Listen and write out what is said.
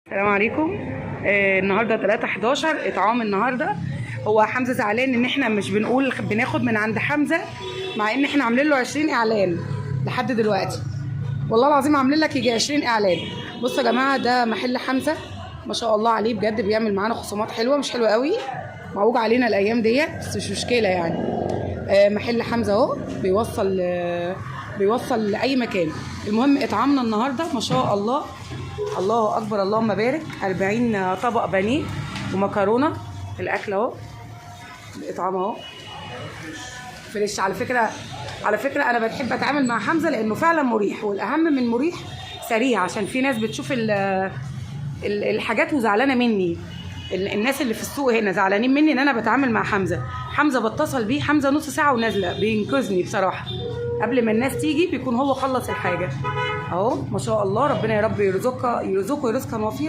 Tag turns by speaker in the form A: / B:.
A: السلام عليكم. النهارده 3/11 اطعام النهارده. هو حمزه زعلان ان احنا مش بنقول بناخد من عند حمزه، مع ان احنا عاملين له 20 اعلان لحد دلوقتي. والله العظيم عاملين لك يجي 20 اعلان. بصوا يا جماعه، ده محل حمزه ما شاء الله عليه بجد، بيعمل معانا خصومات حلوه، مش حلوه قوي، معوج علينا الايام ديت بس مش مشكله يعني. محل حمزه اهو بيوصل لاي مكان. المهم اطعامنا النهارده ما شاء الله، الله اكبر اللهم بارك، 40 طبق بانيه ومكرونه. الاكل اهو، الاطعام اهو فريش. على فكره انا بحب اتعامل مع حمزه لانه فعلا مريح، والاهم من مريح سريع، عشان في ناس بتشوف الحاجات وزعلانه مني. الناس اللي في السوق هنا زعلانين مني ان انا بتعامل مع حمزه بتصل بيه، حمزه نص ساعه ونازله بينقذني بصراحه، قبل ما الناس تيجي بيكون هو خلص الحاجه اهو. ما شاء الله، ربنا يا رب يرزقه ورزقا وفيا.